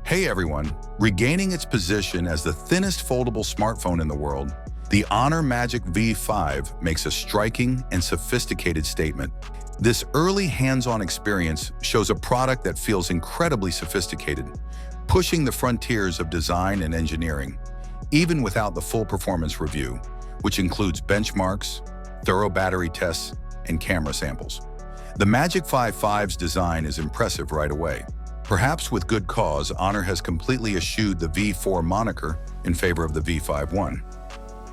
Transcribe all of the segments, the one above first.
Hey everyone, regaining its position as the thinnest foldable smartphone in the world, the Honor Magic V5 makes a striking and sophisticated statement. This early hands-on experience shows a product that feels incredibly sophisticated, pushing the frontiers of design and engineering, even without the full performance review, which includes benchmarks, thorough battery tests, and camera samples. The Magic V5's design is impressive right away. Perhaps with good cause, Honor has completely eschewed the V4 moniker in favor of the V5-1.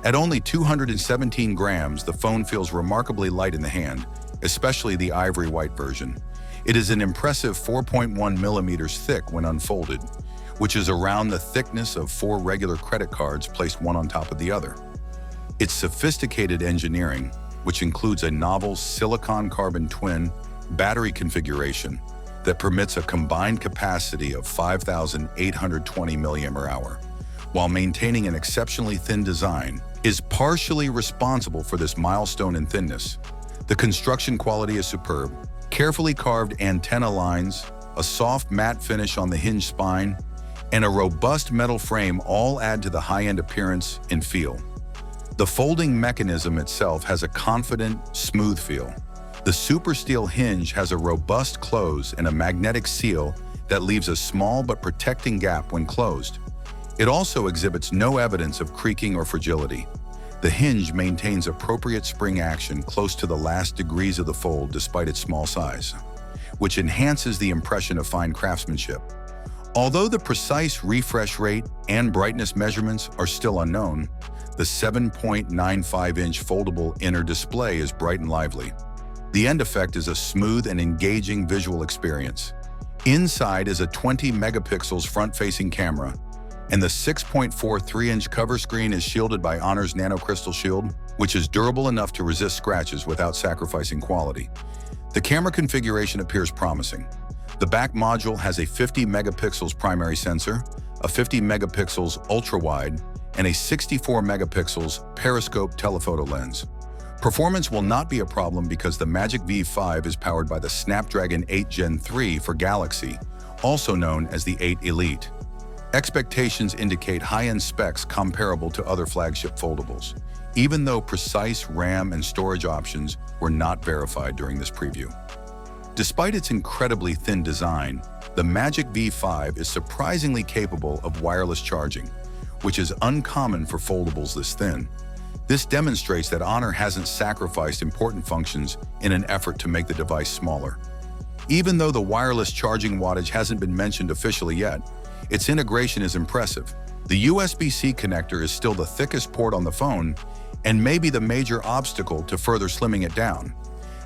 At only 217 grams, the phone feels remarkably light in the hand, especially the Ivory White version. It is an impressive 4.1 millimeters thick when unfolded, which is around the thickness of 4 regular credit cards placed one on top of the other. Its sophisticated engineering, which includes a novel silicon-carbon twin battery configuration that permits a combined capacity of 5,820 mAh, while maintaining an exceptionally thin design, is partially responsible for this milestone in thinness. The construction quality is superb. Carefully carved antenna lines, a soft matte finish on the hinge spine, and a robust metal frame all add to the high-end appearance and feel. The folding mechanism itself has a confident, smooth feel. The super steel hinge has a robust close and a magnetic seal that leaves a small but protecting gap when closed. It also exhibits no evidence of creaking or fragility. The hinge maintains appropriate spring action close to the last degrees of the fold despite its small size, which enhances the impression of fine craftsmanship. Although the precise refresh rate and brightness measurements are still unknown, the 7.95-inch foldable inner display is bright and lively. The end effect is a smooth and engaging visual experience. Inside is a 20 megapixels front-facing camera, and the 6.43-inch cover screen is shielded by Honor's nanocrystal shield, which is durable enough to resist scratches without sacrificing quality. The camera configuration appears promising. The back module has a 50 megapixels primary sensor, a 50 megapixels ultra-wide, and a 64 megapixels periscope telephoto lens. Performance will not be a problem because the Magic V5 is powered by the Snapdragon 8 Gen 3 for Galaxy, also known as the 8 Elite. Expectations indicate high-end specs comparable to other flagship foldables, even though precise RAM and storage options were not verified during this preview. Despite its incredibly thin design, the Magic V5 is surprisingly capable of wireless charging, which is uncommon for foldables this thin. This demonstrates that Honor hasn't sacrificed important functions in an effort to make the device smaller. Even though the wireless charging wattage hasn't been mentioned officially yet, its integration is impressive. The USB-C connector is still the thickest port on the phone and may be the major obstacle to further slimming it down.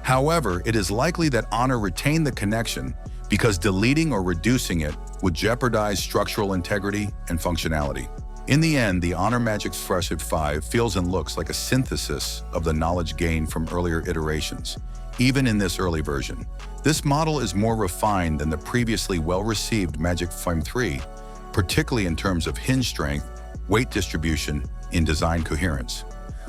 However, it is likely that Honor retained the connection because deleting or reducing it would jeopardize structural integrity and functionality. In the end, the Honor Magic V5 feels and looks like a synthesis of the knowledge gained from earlier iterations, even in this early version. This model is more refined than the previously well-received Magic V3, particularly in terms of hinge strength, weight distribution, and design coherence.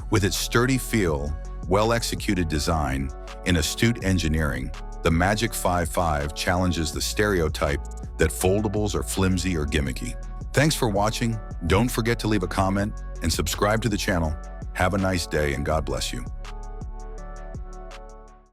With its sturdy feel, well-executed design, and astute engineering, the Magic V5 challenges the stereotype that foldables are flimsy or gimmicky. Thanks for watching. Don't forget to leave a comment and subscribe to the channel. Have a nice day and God bless you.